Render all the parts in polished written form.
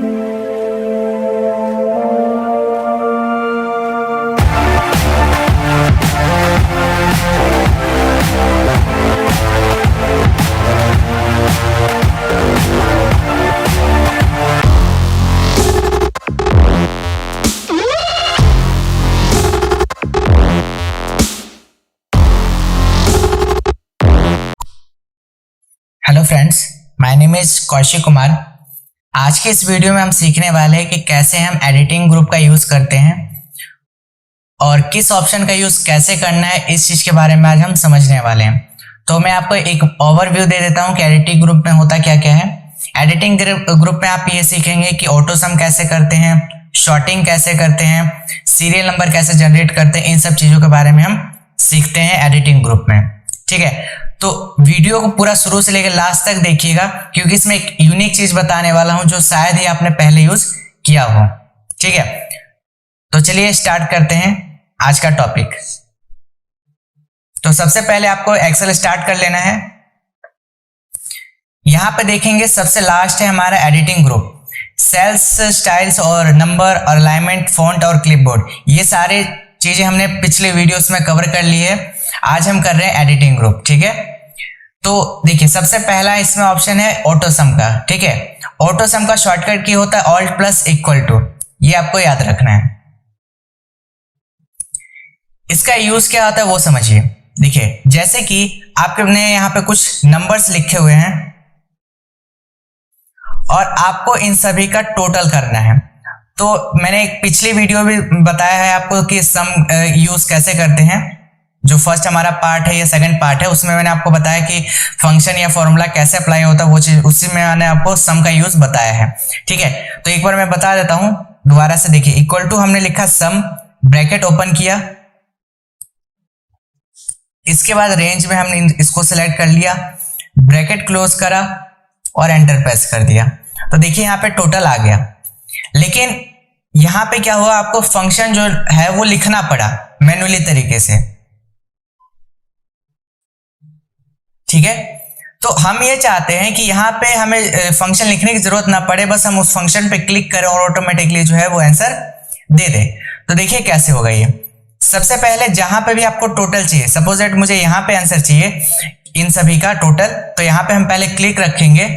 Hello friends, my name is Kaushik Kumar. आज के इस वीडियो में हम सीखने वाले हैं कि कैसे हम एडिटिंग ग्रुप का यूज करते हैं और किस ऑप्शन का यूज कैसे करना है, इस चीज के बारे में आज हम समझने वाले हैं। तो मैं आपको एक ओवरव्यू दे देता हूं कि एडिटिंग ग्रुप में होता क्या क्या है। एडिटिंग ग्रुप में आप ये सीखेंगे कि ऑटो सम कैसे करते हैं, शॉर्टिंग कैसे करते हैं, सीरियल नंबर कैसे जनरेट करते हैं, इन सब चीजों के बारे में हम सीखते हैं एडिटिंग ग्रुप में। ठीक है, तो वीडियो को पूरा शुरू से लेकर लास्ट तक देखिएगा, क्योंकि इसमें एक यूनिक चीज बताने वाला हूं जो शायद ही आपने पहले यूज किया हो। ठीक है, तो चलिए स्टार्ट करते हैं आज का टॉपिक। तो सबसे पहले आपको एक्सेल स्टार्ट कर लेना है। यहां पे देखेंगे सबसे लास्ट है हमारा एडिटिंग ग्रुप। सेल्स, स्टाइल्स और नंबर और अलाइनमेंट, फॉन्ट और क्लिपबोर्ड, ये सारे चीजें हमने पिछले वीडियोस में कवर कर ली है। आज हम कर रहे हैं एडिटिंग ग्रुप। ठीक है, तो देखिए सबसे पहला इसमें ऑप्शन है ऑटो सम का। ठीक है, ऑटो सम का शॉर्टकट की होता है ऑल्ट प्लस इक्वल टू, ये आपको याद रखना है। इसका यूज क्या होता है वो समझिए। देखिए जैसे कि आपने यहाँ पे कुछ नंबर्स लिखे हुए हैं और आपको इन सभी का टोटल करना है। तो मैंने एक पिछली वीडियो भी बताया है आपको कि सम यूज कैसे करते हैं। जो फर्स्ट हमारा पार्ट है या सेकंड पार्ट है, उसमें मैंने आपको बताया कि फंक्शन या फॉर्मूला कैसे अप्लाई होता है, वो चीज उसी में मैंने आपको सम का यूज बताया है। ठीक है, तो एक बार मैं बता देता हूं दोबारा से। देखिए इक्वल टू हमने लिखा सम, ब्रैकेट ओपन किया, इसके बाद रेंज में हमने इसको सिलेक्ट कर लिया, ब्रैकेट क्लोज करा और एंटर प्रेस कर दिया। तो देखिए यहाँ पे टोटल आ गया। लेकिन यहां पे क्या हुआ, आपको फंक्शन जो है वो लिखना पड़ा मैन्युअली तरीके से। ठीक है, तो हम ये चाहते हैं कि यहाँ पे हमें फंक्शन लिखने की जरूरत ना पड़े, बस हम उस फंक्शन पे क्लिक करें और ऑटोमेटिकली जो है वो आंसर दे दे। तो देखिए कैसे होगा ये। सबसे पहले जहां पे भी आपको टोटल चाहिए, सपोज दैट मुझे यहाँ पे आंसर चाहिए इन सभी का टोटल, तो यहाँ पे हम पहले क्लिक रखेंगे,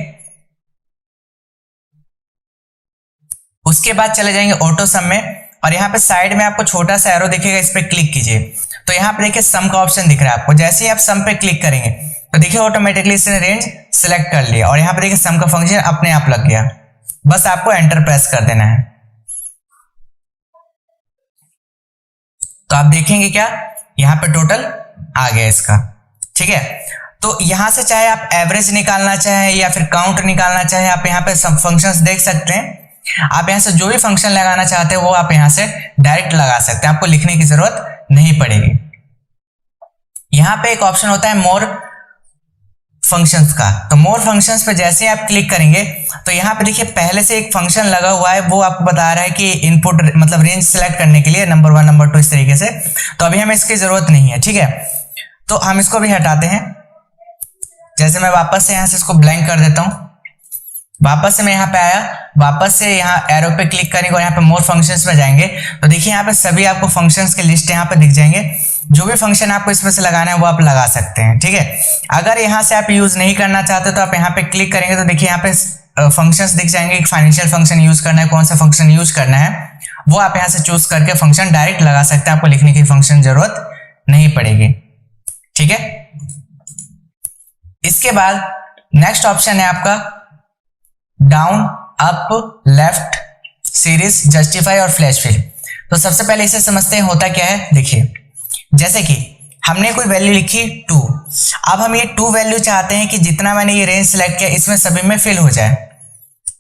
उसके बाद चले जाएंगे ऑटो सम में और यहाँ पे साइड में आपको छोटा सा एरो दिखेगा, इस पे क्लिक कीजिए। तो यहाँ पे देखिए सम का ऑप्शन दिख रहा है आपको। जैसे ही आप सम पे क्लिक करेंगे तो देखिए ऑटोमेटिकली इसने रेंज सिलेक्ट कर लिया और यहाँ पे देखिए सम का फंक्शन अपने आप लग गया। बस आपको एंटर प्रेस कर देना है। तो आप देखेंगे क्या, यहाँ पे टोटल आ गया इसका। ठीक है, तो यहां से चाहे आप एवरेज निकालना चाहे या फिर काउंट निकालना चाहे, आप यहाँ पे सब फंक्शंस देख सकते हैं। आप यहां से जो भी फंक्शन लगाना चाहते हैं वो आप यहां से डायरेक्ट लगा सकते हैं, आपको लिखने की जरूरत नहीं पड़ेगी। यहां पे एक ऑप्शन होता है मोर फंक्शंस का। तो मोर फंक्शंस पे जैसे आप क्लिक करेंगे तो यहाँ पे देखिए पहले से एक फंक्शन लगा हुआ है, वो आपको बता रहा है कि इनपुट मतलब रेंज सिलेक्ट करने के लिए नंबर 1, नंबर 2 इस तरीके से। तो अभी हमें इसकी जरूरत नहीं है। ठीक है, तो हम इसको भी हटाते हैं। जैसे मैं वापस से यहाँ से इसको ब्लैंक कर देता हूँ, वापस से मैं यहाँ पे आया, वापस से यहाँ एरो पे क्लिक करेंगे और यहाँ पे मोर फंक्शंस में जाएंगे तो देखिए यहाँ पे सभी आपको फंक्शंस के लिस्ट यहाँ पे दिख जाएंगे। जो भी फंक्शन आपको इसमें से लगाना है वो आप लगा सकते हैं। ठीक है, अगर यहाँ से आप यूज नहीं करना चाहते तो आप यहाँ पे क्लिक करेंगे तो देखिए यहाँ पे फंक्शंस दिख जाएंगे। फाइनेंशियल फंक्शन यूज करना है, कौन सा फंक्शन यूज करना है वो आप यहाँ से चूज करके फंक्शन डायरेक्ट लगा सकते हैं, आपको लिखने की फंक्शन जरूरत नहीं पड़ेगी। ठीक है, इसके बाद नेक्स्ट ऑप्शन है आपका down, up, left, series, justify और फ्लैश फिल। तो सबसे पहले इसे समझते हैं होता क्या है। देखिए जैसे कि हमने कोई वैल्यू लिखी 2, अब हम ये 2 वैल्यू चाहते हैं कि जितना मैंने ये रेंज सिलेक्ट किया इसमें सभी में फिल हो जाए।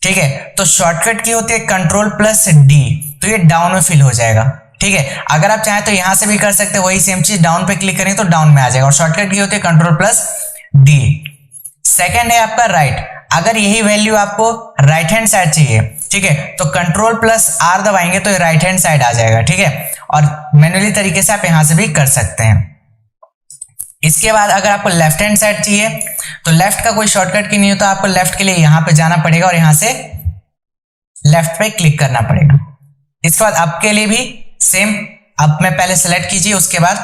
ठीक है, तो शॉर्टकट की होती है कंट्रोल प्लस डी, तो ये डाउन में फिल हो जाएगा। ठीक है, अगर आप चाहें तो यहां से भी कर सकते हैं, वही सेम चीज डाउन पे क्लिक करें तो डाउन में आ जाएगा। और शॉर्टकट की होती है कंट्रोल प्लस डी। सेकेंड है आपका राइट, अगर यही वैल्यू आपको राइट हैंड साइड चाहिए, ठीक है, तो कंट्रोल प्लस आर दबाएंगे तो राइट हैंड साइड आ जाएगा। ठीक है, और मैन्युअली तरीके से आप यहां से भी कर सकते हैं। इसके बाद अगर आपको लेफ्ट हैंड साइड चाहिए तो लेफ्ट का कोई शॉर्टकट की नहीं होता, आपको लेफ्ट के लिए यहां पे जाना पड़ेगा और यहां से लेफ्ट पे क्लिक करना पड़ेगा। इसके बाद अप के लिए भी सेम, अप में पहले सेलेक्ट कीजिए, उसके बाद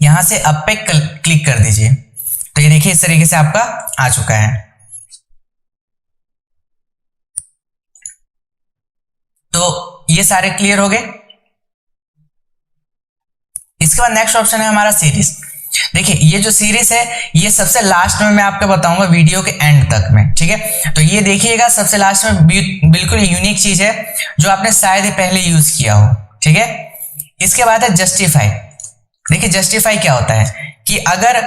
यहां से अप पे क्लिक कर दीजिए। तो ये देखिए इस तरीके से आपका आ चुका है। तो ये सारे क्लियर हो गए। इसके बाद नेक्स्ट ऑप्शन है हमारा सीरीज। देखिए ये जो सीरीज है ये सबसे लास्ट में मैं आपको बताऊंगा वीडियो के एंड तक में, ठीक है। तो ये देखिएगा सबसे लास्ट में बिल्कुल यूनिक चीज है जो आपने शायद ही पहले यूज किया हो, ठीक है। इसके बाद है जस्टिफाई। देखिए जस्टिफाई क्या होता है कि अगर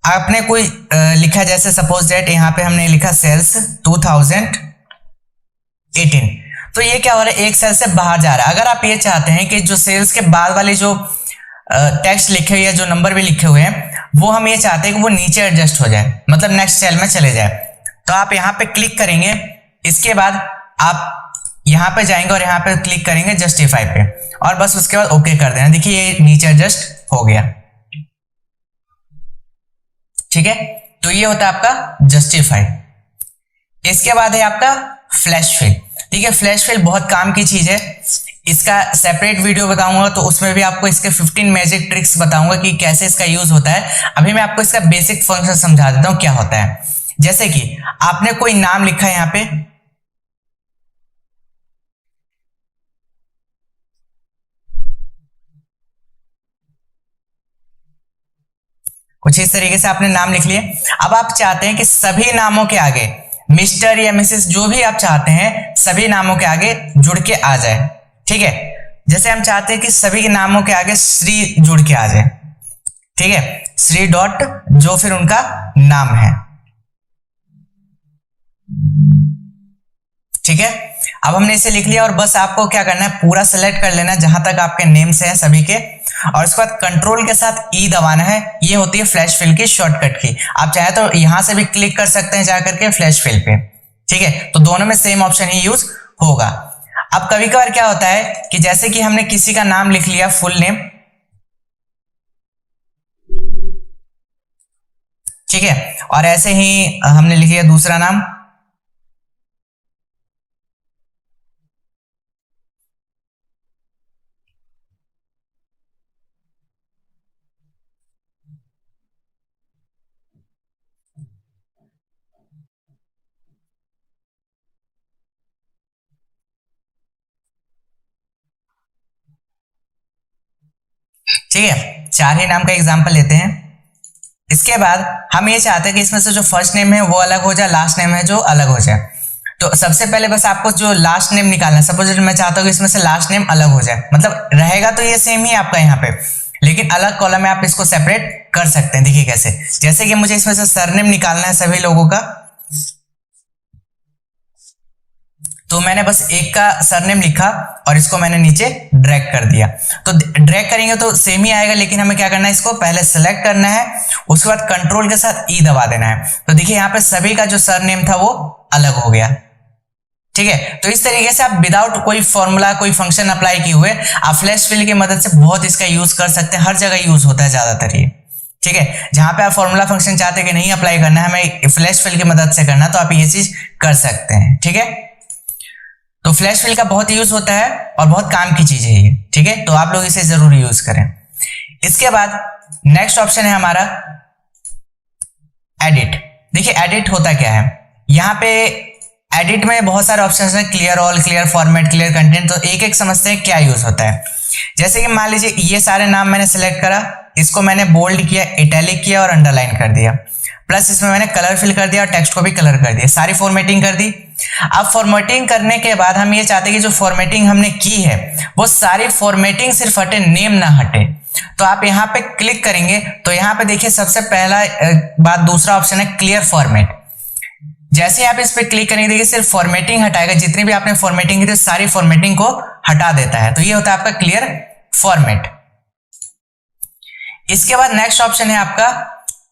आपने कोई लिखा, जैसे सपोज दैट यहाँ पे हमने लिखा सेल्स 2018, तो ये क्या हो रहा है, एक सेल से बाहर जा रहा है। अगर आप ये चाहते हैं कि जो सेल्स के बाद वाले जो टेक्स्ट लिखे हुए हैं, जो नंबर भी लिखे हुए हैं, वो हम ये चाहते हैं कि वो नीचे एडजस्ट हो जाए, मतलब नेक्स्ट सेल में चले जाए, तो आप यहाँ पे क्लिक करेंगे। इसके बाद आप यहाँ पे जाएंगे और यहाँ पे क्लिक करेंगे जस्टिफाई पे, और बस उसके बाद ओके कर देना। देखिए ये नीचे एडजस्ट हो गया, ठीक है। तो ये होता है आपका जस्टिफाई। इसके बाद है आपका फ्लैश फिल। ठीक है, फ्लैश फिल बहुत काम की चीज है, इसका सेपरेट वीडियो बताऊंगा, तो उसमें भी आपको इसके 15 मैजिक ट्रिक्स बताऊंगा कि कैसे इसका यूज होता है। अभी मैं आपको इसका बेसिक फंक्शन समझा देता हूं क्या होता है। जैसे कि आपने कोई नाम लिखा है यहाँ पे, कुछ इस तरीके से आपने नाम लिख लिए। अब आप चाहते हैं कि सभी नामों के आगे मिस्टर या मिसेस जो भी आप चाहते हैं सभी नामों के आगे जुड़ के आ जाए, ठीक है। जैसे हम चाहते हैं कि सभी के नामों के आगे श्री जुड़ के आ जाए, ठीक है, श्री डॉट जो फिर उनका नाम है, ठीक है। अब हमने इसे लिख लिया और बस आपको क्या करना है, पूरा सेलेक्ट कर लेना जहां तक आपके नेम से है सभी के, और उसके बाद कंट्रोल के साथ ई दबाना है। ये होती है फ्लैश फिल की शॉर्टकट की। आप चाहे तो यहां से भी क्लिक कर सकते हैं जाकर के फ्लैश फिल पे, ठीक है। तो दोनों में सेम ऑप्शन ही यूज होगा। अब कभी कभार क्या होता है कि जैसे कि हमने किसी का नाम लिख लिया, फुल नेम, ठीक है, और ऐसे ही हमने लिख लिया दूसरा नाम, ठीक है। चार ही नाम का एग्जांपल लेते हैं। इसके बाद हम ये चाहते हैं कि इसमें से जो फर्स्ट नेम है वो अलग हो जाए, लास्ट नेम है जो अलग हो जाए। तो सबसे पहले बस आपको जो लास्ट नेम निकालना है। सपोज मैं चाहता हूँ कि इसमें से लास्ट नेम अलग हो जाए, मतलब रहेगा तो ये सेम ही आपका यहाँ पे, लेकिन अलग कॉलम में आप इसको सेपरेट कर सकते हैं। देखिए कैसे, जैसे कि मुझे इसमें से सरनेम निकालना है सभी लोगों का, तो मैंने बस एक का सरनेम लिखा और इसको मैंने नीचे ड्रैग कर दिया। तो ड्रैग करेंगे तो सेम ही आएगा, लेकिन हमें क्या करना है, इसको पहले सेलेक्ट करना है, उसके बाद कंट्रोल के साथ ई दबा देना है। तो देखिए यहाँ पे सभी का जो सरनेम था वो अलग हो गया, ठीक है। तो इस तरीके से आप विदाउट कोई फॉर्मूला, कोई फंक्शन अप्लाई किए हुए आप फ्लैश फिल की मदद से बहुत इसका यूज कर सकते हैं। हर जगह यूज होता है ज्यादातर ये, ठीक है। जहां पे आप फॉर्मूला फंक्शन चाहते हैं कि नहीं अप्लाई करना है, हमें फ्लैश फिल की मदद से करना, तो आप ये चीज कर सकते हैं, ठीक है। तो फ्लैश फिल का बहुत यूज होता है और बहुत काम की चीज है ये, ठीक है। तो आप लोग इसे जरूर यूज करें। इसके बाद नेक्स्ट ऑप्शन है हमारा एडिट। देखिए एडिट होता क्या है, यहाँ पे एडिट में बहुत सारे ऑप्शन हैं, clear all, clear format, clear content. तो एक एक समझते हैं क्या यूज होता है। जैसे कि मान लीजिए ये सारे नाम मैंने सेलेक्ट करा, इसको मैंने बोल्ड किया, इटैलिक किया और अंडरलाइन कर दिया, प्लस इसमें मैंने कलर फिल कर दिया और टेक्स्ट को भी कलर कर दिया, सारी फॉर्मेटिंग कर दी। अब फॉर्मेटिंग करने के बाद हम ये चाहते हैं कि जो फॉर्मेटिंग हमने की है वो सारी फॉर्मेटिंग सिर्फ हटे, नेम ना हटे। तो आप यहाँ पे क्लिक करेंगे तो यहाँ पे देखिए सबसे पहला बात, दूसरा ऑप्शन है क्लियर फॉर्मेट। जैसे आप इस पे क्लिक करेंगे देखिए सिर्फ फॉर्मेटिंग हटाएगा, जितनी भी आपने फॉर्मेटिंग की थी सारी फॉर्मेटिंग को हटा देता है। तो ये होता है आपका क्लियर फॉर्मेट। इसके बाद नेक्स्ट ऑप्शन है आपका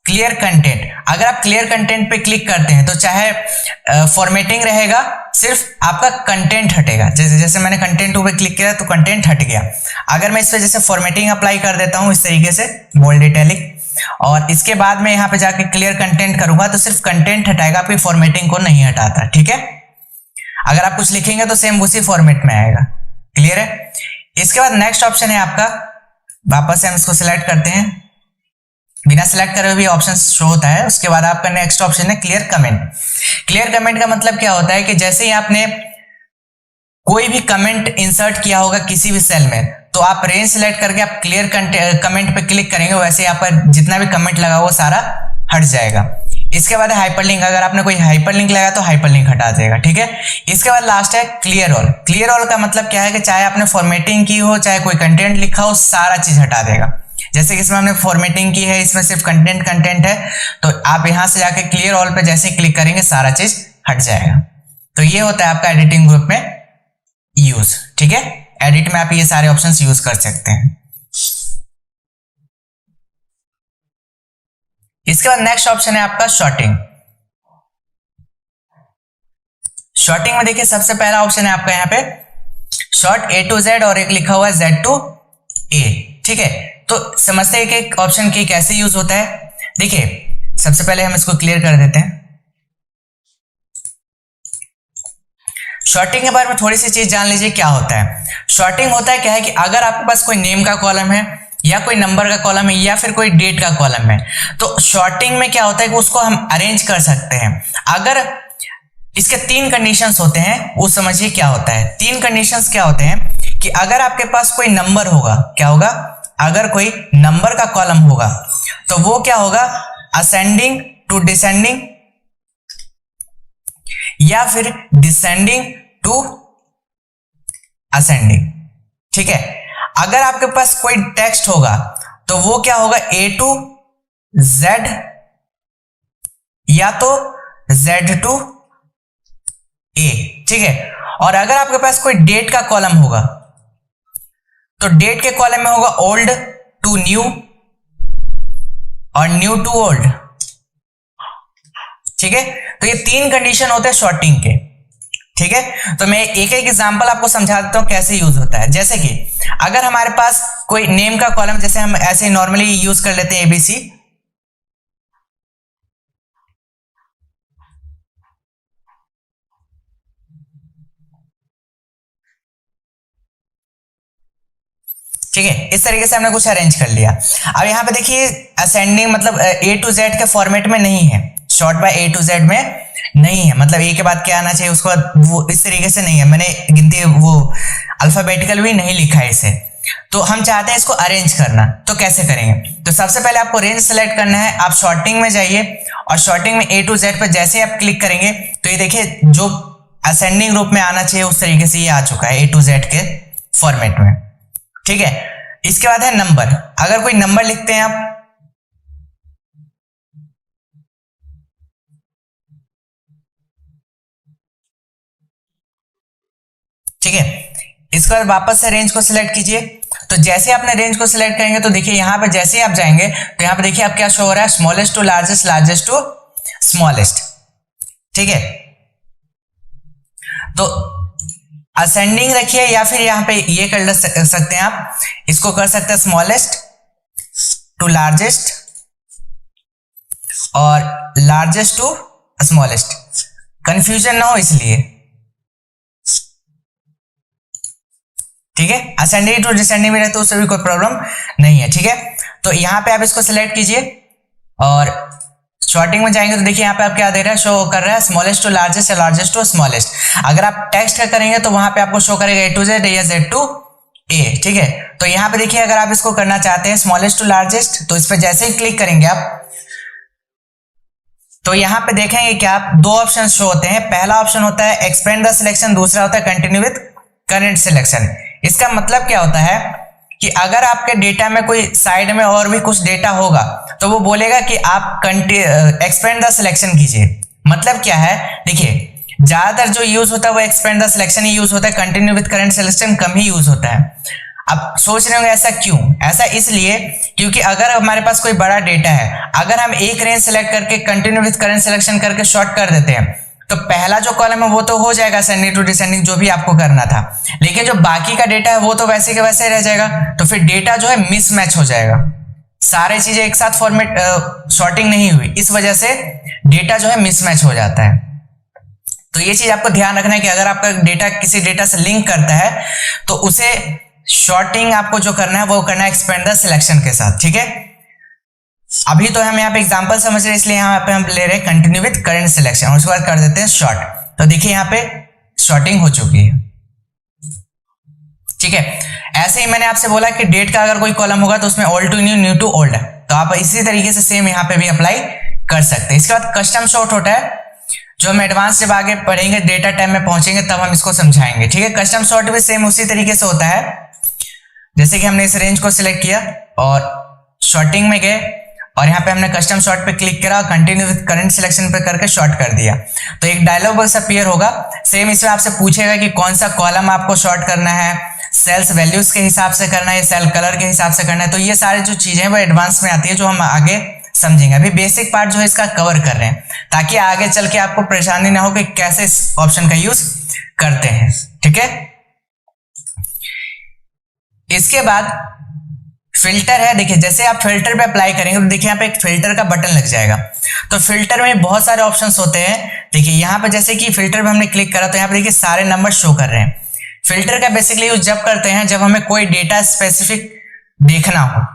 क्लियर कंटेंट। अगर आप क्लियर कंटेंट पे क्लिक करते हैं तो चाहे फॉर्मेटिंग रहेगा, सिर्फ आपका कंटेंट हटेगा। जैसे मैंने कंटेंट पे क्लिक किया तो कंटेंट हट गया। अगर मैं इस पे जैसे फॉर्मेटिंग अप्लाई कर देता हूं इस तरीके से, बोल्ड, इटैलिक, और इसके बाद में यहाँ पे जाके क्लियर कंटेंट करूंगा तो सिर्फ कंटेंट हटाएगा, आपकी फॉर्मेटिंग को नहीं हटाता। ठीक है, अगर आप कुछ लिखेंगे तो सेम उसी फॉर्मेट में आएगा। क्लियर है। इसके बाद नेक्स्ट ऑप्शन है आपका, वापस से हम इसको सिलेक्ट करते हैं, बिना सिलेक्ट करे भी ऑप्शन शो होता है। उसके बाद आपका नेक्स्ट ऑप्शन है क्लियर कमेंट। क्लियर कमेंट का मतलब क्या होता है कि जैसे ही आपने कोई भी कमेंट इंसर्ट किया होगा किसी भी सेल में, तो आप रेंज सिलेक्ट करके आप क्लियर कमेंट पे क्लिक करेंगे, वैसे ही आपका जितना भी कमेंट लगा वो सारा हट जाएगा। इसके बाद हाइपरलिंक, अगर आपने कोई हाइपरलिंक लगाया तो हाइपरलिंक हटा देगा। ठीक है, इसके बाद लास्ट है क्लियर ऑल। क्लियर ऑल का मतलब क्या है कि चाहे आपने फॉर्मेटिंग की हो, चाहे कोई कंटेंट लिखा हो, सारा चीज हटा देगा। जैसे कि इसमें हमने फॉर्मेटिंग की है, इसमें सिर्फ कंटेंट है, तो आप यहां से जाके क्लियर ऑल पे जैसे क्लिक करेंगे सारा चीज हट जाएगा। तो ये होता है आपका एडिटिंग ग्रुप में यूज। ठीक है, एडिट में आप ये सारे ऑप्शंस यूज कर सकते हैं। इसके बाद नेक्स्ट ऑप्शन है आपका शॉर्टिंग। शॉर्टिंग में देखिए सबसे पहला ऑप्शन है आपका यहाँ पे शॉर्ट A to Z और एक लिखा हुआ है Z to A। ठीक है, तो समझते हैं कि एक ऑप्शन की कैसे यूज होता है। देखिए सबसे पहले हम इसको क्लियर कर देते हैं। शॉर्टिंग के बारे में थोड़ी सी चीज जान लीजिए क्या होता है। शॉर्टिंग होता है क्या है कि अगर आपके पास कोई नेम का कॉलम है या कोई नंबर का कॉलम है या फिर कोई डेट का कॉलम है, तो शॉर्टिंग में क्या होता है कि उसको हम अरेंज कर सकते हैं। अगर इसके 3 कंडीशंस होते हैं, वो समझिए क्या होता है। 3 कंडीशंस क्या होते हैं कि अगर आपके पास कोई नंबर होगा, क्या होगा, अगर कोई नंबर का कॉलम होगा तो वो क्या होगा, असेंडिंग टू डिसेंडिंग या फिर डिसेंडिंग टू असेंडिंग। ठीक है, अगर आपके पास कोई टेक्स्ट होगा तो वो क्या होगा, A to Z या तो Z to A। ठीक है, और अगर आपके पास कोई डेट का कॉलम होगा तो डेट के कॉलम में होगा ओल्ड टू न्यू और न्यू टू ओल्ड। ठीक है, तो ये 3 कंडीशन होते हैं शॉर्टिंग के। ठीक है, तो मैं एक एक एग्जांपल आपको समझा देता हूं कैसे यूज होता है। जैसे कि अगर हमारे पास कोई नेम का कॉलम, जैसे हम ऐसे नॉर्मली यूज कर लेते हैं ABC, ठीक है, इस तरीके से हमने कुछ अरेंज कर लिया। अब यहां पे देखिए असेंडिंग मतलब A to Z के फॉर्मेट में नहीं है, sort by A to Z में नहीं है, मतलब A के बाद क्या आना चाहिए उसको वो इस तरीके से नहीं है, मैंने गिनती वो अल्फाबेटिकल भी नहीं लिखा है इसे। तो हम चाहते हैं इसको अरेंज करना, तो कैसे करेंगे, तो सबसे पहले आपको रेंज सेलेक्ट करना है। आप शॉर्टिंग में जाइए और शॉर्टिंग में A to Z पे जैसे आप क्लिक करेंगे तो ये देखिए जो असेंडिंग रूप में आना चाहिए उस तरीके से ये आ चुका है A to Z के फॉर्मेट में। ठीक है, इसके बाद है नंबर। अगर कोई नंबर लिखते हैं आप, ठीक है, इसके बाद वापस से रेंज को सिलेक्ट कीजिए। तो जैसे आपने रेंज को सिलेक्ट करेंगे तो देखिए यहां पे जैसे ही आप जाएंगे तो यहां पे देखिए आप क्या शो हो रहा है, smallest to largest, largest to smallest. ठीक है, तो असेंडिंग रखिए या फिर यहां पे ये कर सकते हैं आप, इसको कर सकते हैं स्मॉलेस्ट टू लार्जेस्ट और लार्जेस्ट टू स्मॉलेस्ट, कंफ्यूजन ना हो इसलिए। ठीक है, असेंडिंग टू डिसेंडिंग में रहते तो उससे भी कोई प्रॉब्लम नहीं है। ठीक है, तो यहां पे आप इसको सिलेक्ट कीजिए और शॉर्टिंग में जाएंगे तो देखिए यहाँ पे आप क्या दे रहा है, शो कर रहा है स्मॉलेस्ट टू लार्जेस्ट या लार्जेस्ट टू स्मॉलेस्ट। अगर आप टेक्स्ट का करेंगे तो वहां पे आपको शो करेगा A to Z या Z to A। ठीक है, तो यहाँ पे देखिए अगर आप इसको करना चाहते हैं स्मॉलेस्ट टू लार्जेस्ट, तो इस पे जैसे ही क्लिक करेंगे आप तो यहाँ पे देखेंगे कि आप 2 ऑप्शन शो होते हैं। पहला ऑप्शन होता है एक्सपेंड द सिलेक्शन, दूसरा होता है कंटिन्यू विद करंट सिलेक्शन। इसका मतलब क्या होता है कि अगर आपके डेटा में कोई साइड में और भी कुछ डेटा होगा तो वो बोलेगा कि आप एक्सपेंड द सिलेक्शन कीजिए। मतलब क्या है, देखिए ज्यादातर जो यूज होता है वो expand the selection he use होता है, continue with current selection come he use होता है। अब सोच रहे होंगे ऐसा क्यों, ऐसा इसलिए क्योंकि अगर हमारे पास कोई बड़ा डेटा है, अगर हम एक रेंज सेलेक्ट करके कंटिन्यू विद करंट सिलेक्शन करके शॉर्ट कर देते हैं तो पहला जो कॉलम है वो तो हो जाएगा असेंडिंग टू डिसेंडिंग जो भी आपको करना था, लेकिन जो बाकी का डेटा है वो तो वैसे के वैसे रह जाएगा, तो फिर डेटा जो है मिसमैच हो जाएगा। सारे चीजें एक साथ फॉर्मेट सॉर्टिंग नहीं हुई, इस वजह से डेटा जो है मिसमैच हो जाता है। तो ये चीज आपको ध्यान रखना है कि अगर आपका डेटा किसी डेटा से लिंक करता है तो उसे शॉर्टिंग आपको जो करना है वो करना है एक्सपेंड द सिलेक्शन के साथ, ठीक है। अभी तो हम यहाँ पे एग्जांपल समझ रहे हैं, इसलिए यहाँ पे हम ले रहे हैं कंटिन्यू विद करंट सिलेक्शन, उसके बाद कर देते हैं शॉर्ट। तो देखिए यहाँ पे शॉर्टिंग हो चुकी है, ठीक है। ऐसे ही मैंने आपसे बोला कि डेट का अगर कोई कॉलम होगा तो उसमें old to new, new to old, तो आप इसी तरीके से सेम यहाँ पे भी अप्लाई कर सकते हैं। इसके बाद कस्टम सॉर्ट होता है, जो हम एडवांस जब आगे पढ़ेंगे डेटा टाइम में पहुंचेंगे तब हम इसको समझाएंगे, ठीक है। कस्टम सॉर्ट भी सेम उसी तरीके से होता है, जैसे कि हमने इस रेंज को सिलेक्ट किया और शॉर्टिंग में गए और यहाँ पे हमने कस्टम सॉर्ट पे क्लिक करा और कंटिन्यू विद करंट सिलेक्शन पे करके शॉर्ट कर दिया, तो एक डायलॉग बॉक्स अपीयर होगा। सेम इसमें आपसे पूछेगा कि कौन सा कॉलम आपको शॉर्ट करना है, सेल्स वैल्यूज के हिसाब से करना है, सेल कलर के हिसाब से करना है। तो ये सारी जो चीजें वो एडवांस में आती है, जो हम आगे समझेंगे। अभी बेसिक पार्ट जो है इसका कवर कर रहे हैं ताकि आगे चल के आपको परेशानी ना हो कि कैसे इस ऑप्शन का यूज करते हैं, ठीक है। इसके बाद फिल्टर है। देखिए जैसे आप फिल्टर पे अप्लाई करेंगे तो देखिए यहाँ पे एक फिल्टर का बटन लग जाएगा। तो फिल्टर में बहुत सारे ऑप्शंस होते हैं। देखिए यहाँ पे जैसे कि फिल्टर पे हमने क्लिक करा तो यहाँ पे देखिए सारे नंबर शो कर रहे हैं। फिल्टर का बेसिकली यूज जब करते हैं जब हमें कोई डेटा स्पेसिफिक देखना हो।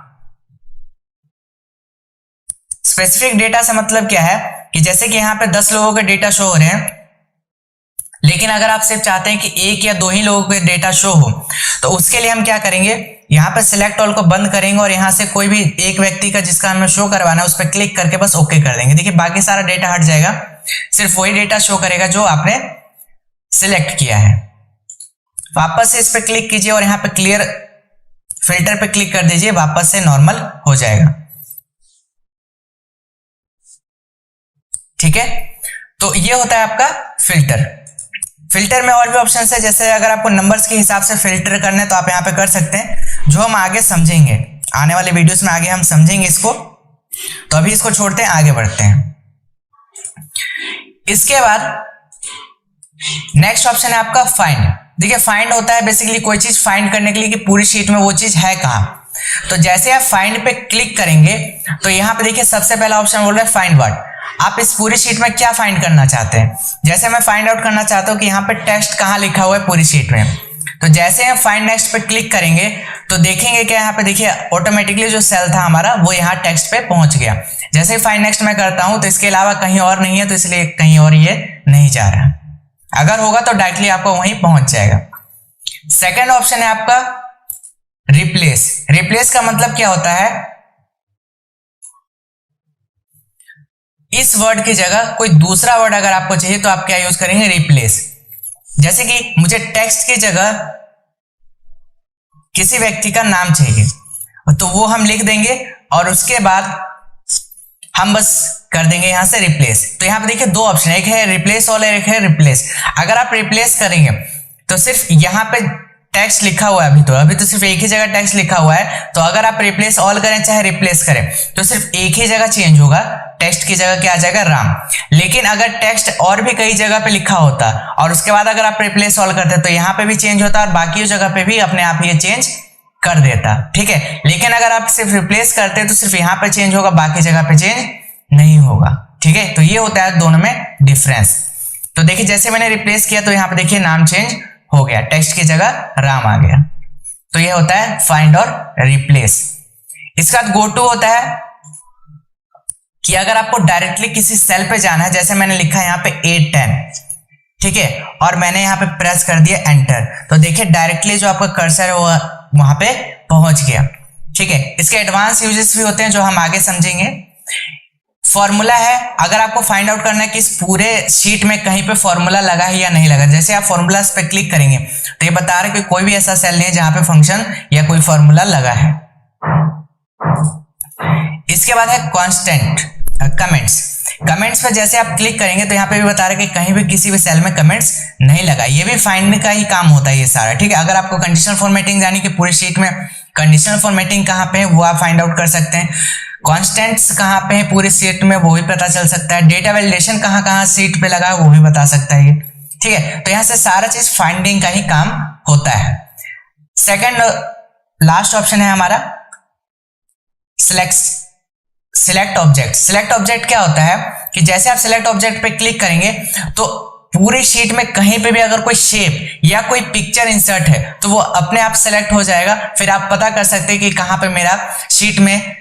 स्पेसिफिक डेटा से मतलब क्या है कि जैसे कि यहाँ पे 10 लोगों के डेटा शो हो रहे हैं, लेकिन अगर आप सिर्फ चाहते हैं कि एक या दो ही लोगों के डेटा शो हो तो उसके लिए हम क्या करेंगे, यहाँ पे सिलेक्ट ऑल को बंद करेंगे और यहाँ से कोई भी एक व्यक्ति का जिसका हमें शो करवाना है उस पर क्लिक करके बस ओके कर देंगे। देखिए बाकी सारा डेटा हट जाएगा, सिर्फ वही डेटा शो करेगा जो आपने सिलेक्ट किया है। वापस से इस पे क्लिक कीजिए और यहाँ पे क्लियर फिल्टर पे क्लिक कर दीजिए, वापस से नॉर्मल हो जाएगा, ठीक है। तो ये होता है आपका फिल्टर। फिल्टर में और भी ऑप्शन है, जैसे अगर आपको नंबर्स के हिसाब से फिल्टर करना है तो आप यहाँ पे कर सकते हैं, जो हम आगे समझेंगे आने वाले वीडियोस में, आगे हम समझेंगे इसको। तो अभी इसको छोड़ते हैं, आगे बढ़ते हैं। इसके बाद नेक्स्ट ऑप्शन है आपका फाइंड। देखिए फाइंड होता है बेसिकली कोई चीज फाइंड करने के लिए कि पूरी शीट में वो चीज है कहां। तो जैसे आप फाइंड पे क्लिक करेंगे तो यहाँ पे देखिए सबसे पहला ऑप्शन बोल रहा है फाइंड वर्ड। आप इस पूरी शीट में क्या फाइंड करना चाहते हैं। जैसे मैं फाइंड आउट करना चाहता हूं कि यहाँ पे टेक्स्ट कहाँ लिखा हुआ है पूरी शीट में, तो जैसे हम फाइंड नेक्स्ट पे क्लिक करेंगे तो देखेंगे कि यहाँ पे देखिए ऑटोमेटिकली जो सेल था हमारा वो यहाँ टेक्स्ट पे पहुंच गया। जैसे फाइंड नेक्स्ट मैं करता हूं तो इसके अलावा कहीं और नहीं है, तो इसलिए कहीं और ये नहीं जा रहा। अगर होगा तो डायरेक्टली आपको वहीं पहुंच जाएगा। सेकेंड ऑप्शन है आपका रिप्लेस। रिप्लेस का मतलब क्या होता है, इस वर्ड की जगह कोई दूसरा वर्ड अगर आपको चाहिए तो आप क्या यूज करेंगे, रिप्लेस। जैसे कि मुझे टेक्स्ट की जगह किसी व्यक्ति का नाम चाहिए तो वो हम लिख देंगे और उसके बाद हम बस कर देंगे यहां से रिप्लेस। तो यहां पे देखिए दो ऑप्शन है, एक है रिप्लेस ऑल और एक है रिप्लेस। अगर आप रिप्लेस करेंगे तो सिर्फ यहां पे टेक्स्ट लिखा हुआ है, अभी तो सिर्फ एक ही जगह टेक्स्ट लिखा हुआ है। तो अगर आप रिप्लेस ऑल करें चाहे रिप्लेस करें तो सिर्फ एक ही जगह चेंज होगा, टेक्स्ट की जगह क्या आ जाएगा, राम। लेकिन अगर टेक्स्ट और भी कई जगह पे लिखा होता और उसके बाद अगर आप रिप्लेस ऑल करते तो यहाँ पे भी चेंज होता और बाकी जगह पे भी अपने आप ये चेंज कर देता, ठीक है। लेकिन अगर आप सिर्फ रिप्लेस करते तो सिर्फ यहाँ पे चेंज होगा, बाकी जगह पे चेंज नहीं होगा, ठीक है। तो ये होता है दोनों में डिफरेंस। तो देखिए जैसे मैंने रिप्लेस किया तो यहाँ पे देखिए नाम चेंज हो गया, टेक्स्ट की जगह राम आ गया। तो ये होता है फाइंड और रिप्लेस। इसके बाद गो टू होता है कि अगर आपको डायरेक्टली किसी सेल पे जाना है, जैसे मैंने लिखा है यहाँ पे A10, ठीक है, और मैंने यहाँ पे प्रेस कर दिया एंटर, तो देखिए डायरेक्टली जो आपका कर्सर है वो वहां पे पहुंच गया, ठीक है। इसके एडवांस यूजेस भी होते हैं जो हम आगे समझेंगे। फॉर्मूला है, अगर आपको फाइंड आउट करना है कि इस पूरे शीट में कहीं पे फॉर्मूला लगा है या नहीं लगा, जैसे आप फॉर्मूलास पे क्लिक करेंगे तो ये बता रहा है कि कोई भी ऐसा सेल नहीं है जहां पे फंक्शन या कोई फॉर्मूला लगा है। इसके बाद है कांस्टेंट कमेंट्स। कमेंट्स पे जैसे आप क्लिक करेंगे तो यहाँ पे भी बता रहा है कि कहीं भी किसी भी सेल में कमेंट्स नहीं लगा। ये भी फाइंड का ही काम होता है ये सारा, ठीक है। अगर आपको कंडीशनल फॉर्मेटिंग जानी कि पूरी शीट में कंडीशनल फॉर्मेटिंग कहाँ पे है वो आप फाइंड आउट कर सकते हैं। कॉन्स्टेंट्स कहाँ पे है पूरी शीट में वो भी पता चल सकता है। डेटा वैलिडेशन कहाँ कहाँ शीट पे लगा है वो भी बता सकता है ये, ठीक है। तो यहाँ से सारा चीज फाइंडिंग का ही काम होता है। सेकंड लास्ट ऑप्शन है हमारा सिलेक्ट ऑब्जेक्ट। सिलेक्ट ऑब्जेक्ट क्या होता है कि जैसे आप सिलेक्ट ऑब्जेक्ट पे क्लिक करेंगे तो पूरी शीट में कहीं पे भी अगर कोई शेप या कोई पिक्चर इंसर्ट है तो वो अपने आप सेलेक्ट हो जाएगा। फिर आप पता कर सकते हैं कि कहां पे मेरा शीट में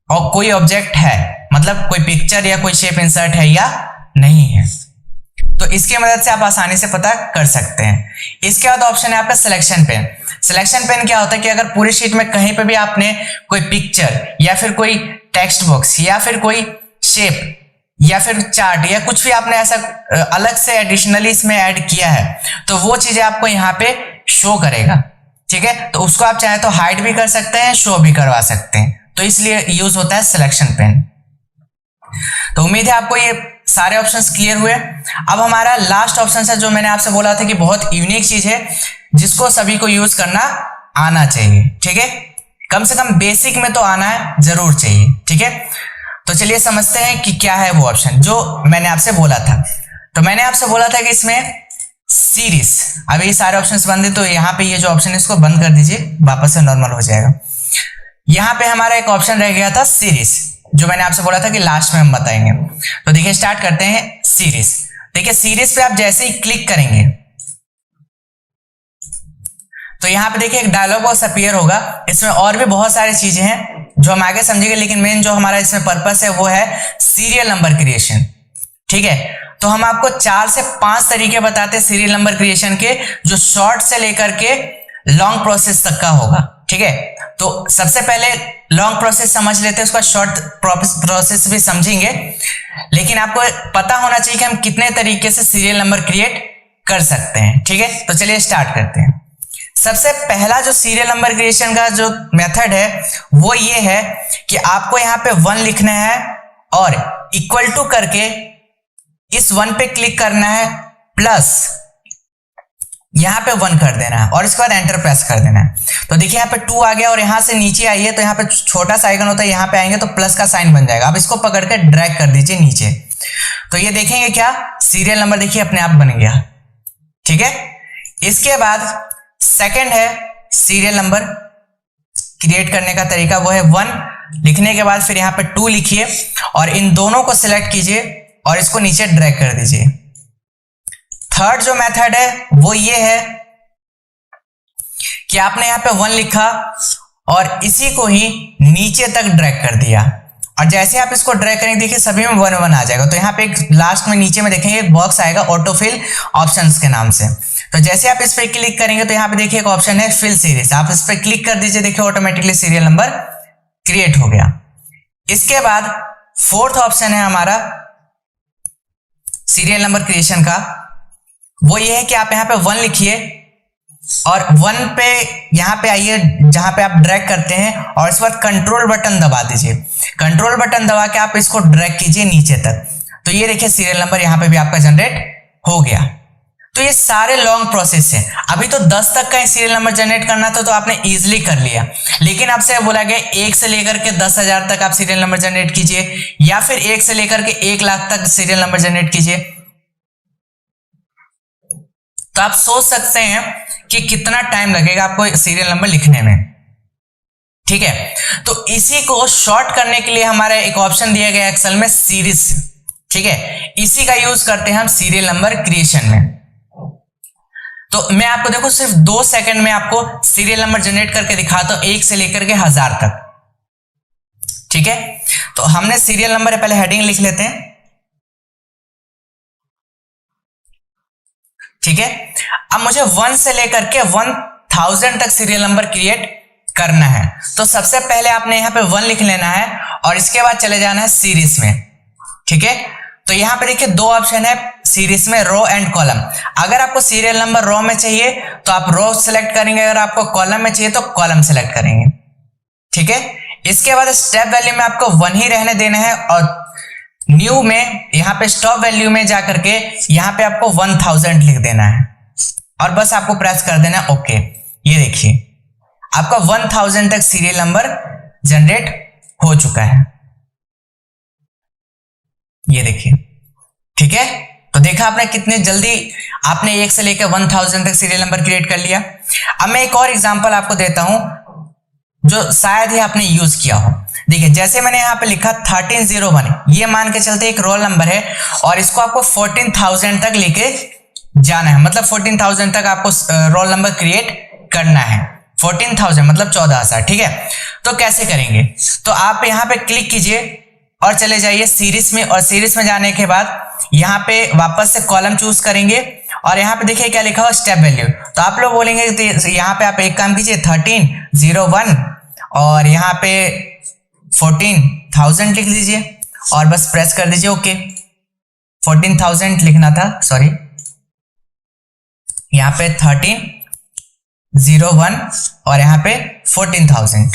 और कोई ऑब्जेक्ट है, मतलब कोई पिक्चर या कोई शेप इंसर्ट है या नहीं है। तो इसकी मदद से आप आसानी से पता कर सकते हैं। इसके बाद ऑप्शन है आपका सिलेक्शन पेन। सिलेक्शन पेन क्या होता है कि अगर पूरी शीट में कहीं पे भी आपने कोई पिक्चर या फिर कोई टेक्स्ट बॉक्स या फिर कोई शेप या फिर चार्ट या कुछ भी आपने ऐसा अलग से एडिशनली इसमें ऐड किया है तो वो चीजें आपको यहाँ पे शो करेगा। ठीक है, तो उसको आप चाहे तो हाइड भी कर सकते हैं, शो भी करवा सकते हैं, तो इसलिए यूज होता है सिलेक्शन पेन। तो उम्मीद है आपको ये सारे ऑप्शंस क्लियर हुए। अब हमारा लास्ट ऑप्शन है जो मैंने आपसे बोला था कि बहुत यूनिक चीज है जिसको सभी को यूज करना आना चाहिए। ठीक है, कम से कम बेसिक में तो आना है जरूर चाहिए। ठीक है, तो चलिए समझते हैं कि क्या है वो ऑप्शन जो मैंने आपसे बोला था। तो मैंने आपसे बोला था कि इसमें सीरीज, अभी ये सारे ऑप्शंस बंद है तो यहाँ पे ये जो ऑप्शन है इसको बंद कर दीजिए, वापस से नॉर्मल हो जाएगा। यहाँ पे हमारा एक ऑप्शन रह गया था सीरीज, जो मैंने आपसे बोला था कि लास्ट में हम बताएंगे। तो देखिए स्टार्ट करते हैं सीरीज। देखिए सीरीज पे आप जैसे ही क्लिक करेंगे तो यहाँ पे देखिए एक डायलॉग बॉक्स अपीयर होगा। इसमें और भी बहुत सारी चीजें हैं जो हम आगे समझेंगे, लेकिन मेन जो हमारा इसमें पर्पस है वो है सीरियल नंबर क्रिएशन। ठीक है, तो हम आपको 4 से 5 तरीके बताते हैं सीरियल नंबर क्रिएशन के, जो शॉर्ट से लेकर के लॉन्ग प्रोसेस तक का होगा। ठीक है, तो सबसे पहले लॉन्ग प्रोसेस समझ लेते हैं, उसका शॉर्ट प्रोसेस भी समझेंगे, लेकिन आपको पता होना चाहिए कि हम कितने तरीके से सीरियल नंबर क्रिएट कर सकते हैं। ठीक है, तो चलिए स्टार्ट करते हैं। सबसे पहला जो सीरियल नंबर क्रिएशन का जो मेथड है वो ये है कि आपको यहाँ पे 1 लिखना है और इक्वल टू करके इस 1 पे क्लिक करना है, प्लस यहां पे 1 कर देना है और इसके बाद एंटर प्रेस कर देना है। तो देखिए यहाँ पे 2 आ गया और यहां से नीचे आइए तो यहाँ पे छोटा सा आइकन होता है, यहाँ पे आएंगे तो प्लस का साइन बन जाएगा। अब इसको पकड़ के ड्रैग कर दीजिए नीचे, तो ये देखेंगे क्या सीरियल नंबर देखिए अपने आप बन गया। ठीक है, इसके बाद सेकंड है सीरियल नंबर क्रिएट करने का तरीका, वो है 1 लिखने के बाद फिर यहाँ पे 2 लिखिए और इन दोनों को सिलेक्ट कीजिए और इसको नीचे ड्रैग कर दीजिए। थर्ड जो मेथड है वो ये है कि आपने यहाँ पे 1 लिखा और इसी को ही नीचे तक ड्रैग कर दिया और जैसे आप इसको ड्रैग करेंगे देखिए सभी में 1 1 आ जाएगा। तो यहाँ पे एक लास्ट में नीचे में देखेंगे एक बॉक्स आएगा ऑटोफिल ऑप्शंस के नाम से। तो जैसे आप इस पे क्लिक करेंगे तो यहाँ पे देखिए एक ऑप्शन है फिल सीरीज, आप इस पे क्लिक कर दीजिए, देखिए ऑटोमेटिकली सीरियल नंबर क्रिएट हो गया। इसके बाद फोर्थ ऑप्शन है हमारा सीरियल नंबर क्रिएशन का, वो ये है कि आप यहाँ पे 1 लिखिए और 1 पे यहाँ पे आइए जहां पे आप ड्रैग करते हैं और इस बार कंट्रोल बटन दबा दीजिए। कंट्रोल बटन दबा के आप इसको ड्रैग कीजिए नीचे तक, तो ये देखिए सीरियल नंबर यहाँ पे भी आपका जनरेट हो गया। तो ये सारे लॉन्ग प्रोसेस है। अभी तो 10 तक का सीरियल नंबर जनरेट करना था तो आपने इजीली कर लिया, लेकिन आपसे बोला गया 1 से लेकर के 10,000 तक आप सीरियल नंबर जनरेट कीजिए या फिर 1 से लेकर के 1 लाख तक सीरियल नंबर जनरेट कीजिए। तो आप सोच सकते हैं कि कितना टाइम लगेगा आपको सीरियल नंबर लिखने में। ठीक है, तो इसी को शॉर्ट करने के लिए हमारा एक ऑप्शन दिया गया एक्सेल में सीरीज। ठीक है, इसी का यूज करते हैं हम सीरियल नंबर क्रिएशन में। तो मैं आपको देखो सिर्फ 2 सेकंड में आपको सीरियल नंबर जनरेट करके दिखाता हूं 1 से लेकर के 1000 तक। ठीक है, तो हमने सीरियल नंबर पहले हेडिंग लिख लेते हैं। ठीक है, अब मुझे 1 से लेकर के 1000 तक सीरियल नंबर क्रिएट करना है। तो सबसे पहले आपने यहां पे 1 लिख लेना है और इसके बाद चले जाना है सीरीज में। ठीक है, तो यहां पे देखिए 2 ऑप्शन है सीरीज में, रो एंड कॉलम। अगर आपको सीरियल नंबर रो में चाहिए तो आप रो सेलेक्ट करेंगे, अगर आपको कॉलम में चाहिए तो कॉलम सेलेक्ट करेंगे। ठीक है, इसके बाद स्टेप वैल्यू में आपको 1 ही रहने देना है और न्यू में यहाँ पे स्टॉप वैल्यू में जाकर के यहाँ पे आपको 1000 लिख देना है और बस आपको प्रेस कर देना है ओके। ये देखिए आपका 1000 तक सीरियल नंबर जनरेट हो चुका है, ये देखिए। ठीक है, तो देखा आपने कितने जल्दी आपने 1 से लेकर 1000 तक सीरियल नंबर क्रिएट कर लिया। अब मैं एक और एग्जांपल आपको देता हूं जो शायद ही आपने यूज किया हो। देखिए जैसे मैंने यहाँ पे लिखा 1301, ये मान के चलते एक रोल नंबर है और इसको आपको 14,000 तक लेके जाना है, मतलब 14,000 तक आपको रोल नंबर क्रिएट करना है। 14,000 मतलब 14,000, ठीक है। तो कैसे करेंगे, तो आप यहाँ पे क्लिक कीजिए और चले जाइए सीरीज में, और सीरीज में जाने के बाद यहाँ पे वापस से कॉलम चूज करेंगे और यहाँ पे देखिए क्या लिखा हुआ स्टेप वैल्यू। तो आप लोग बोलेंगे तो यहाँ पे आप एक काम कीजिए 1301 और यहाँ पे 14,000 लिख दीजिए और बस प्रेस कर दीजिए ओके। 14,000 लिखना था, सॉरी, यहाँ पे 1301 और यहाँ पे 14,000,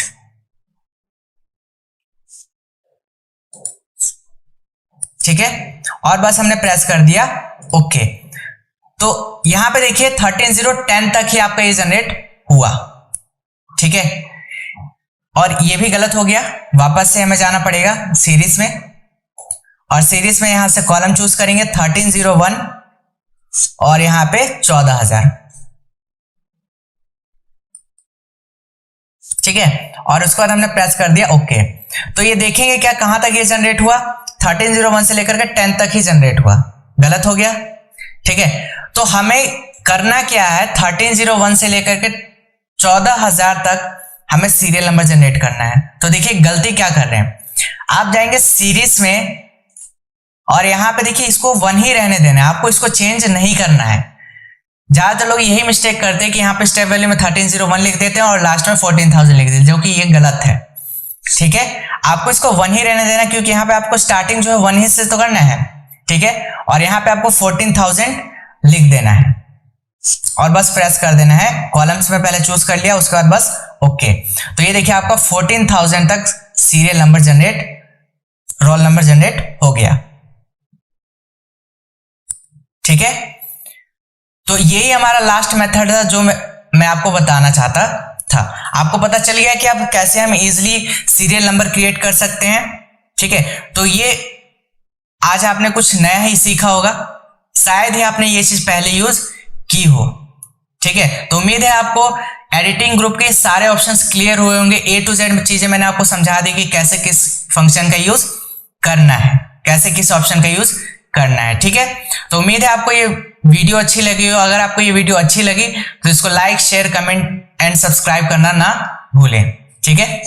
ठीक है। और बस हमने प्रेस कर दिया ओके। तो यहां पे देखिए 13,010 तक ही आपका ये जनरेट हुआ, ठीक है। और ये भी गलत हो गया, वापस से हमें जाना पड़ेगा सीरीज में और सीरीज में यहां से कॉलम चूज करेंगे 1301 और यहां पे 14,000, ठीक है। और उसके बाद हमने प्रेस कर दिया ओके। तो ये देखेंगे क्या कहां तक ये जनरेट हुआ, 1301 से लेकर के 10 तक ही जनरेट हुआ, गलत हो गया, ठीक है। तो हमें करना क्या है, 1301 से लेकर के 14,000 तक हमें सीरियल नंबर जनरेट करना है। तो देखिए गलती क्या कर रहे हैं, आप जाएंगे सीरीज में और यहां पे देखिए इसको 1 ही रहने देना है, आपको इसको चेंज नहीं करना है। ज्यादातर लोग यही मिस्टेक करते हैं कि यहाँ पे स्टेप वैल्यू में 1301 लिख देते हैं और लास्ट में 14,000 लिख देते हैं, जो कि ये गलत है, ठीक है। आपको इसको 1 ही रहने देना क्योंकि यहाँ पे आपको स्टार्टिंग जो है 1 ही से तो करना है, ठीक है। और यहाँ पे आपको 14,000 लिख देना है और बस प्रेस कर देना है। कॉलम्स में पहले चूज कर लिया, उसके बाद बस ओके। तो ये देखिए आपका 14,000 तक serial number generate, roll number generate हो गया, ठीक है। तो यही हमारा लास्ट मेथड था जो मैं आपको बताना चाहता था। आपको पता चल गया कि आप कैसे हम इजीली सीरियल नंबर क्रिएट कर सकते हैं, ठीक है। तो ये आज आपने कुछ नया ही सीखा होगा, शायद ही आपने ये चीज पहले यूज की हो, ठीक है। तो उम्मीद है आपको एडिटिंग ग्रुप के सारे ऑप्शंस क्लियर हुए होंगे। A to Z चीजें मैंने आपको समझा दी कि कैसे किस फंक्शन का यूज करना है, कैसे किस ऑप्शन का यूज करना है, ठीक है। तो उम्मीद है आपको ये वीडियो अच्छी लगी हो। अगर आपको ये वीडियो अच्छी लगी तो इसको like, share, comment and subscribe करना ना भूलें, ठीक है।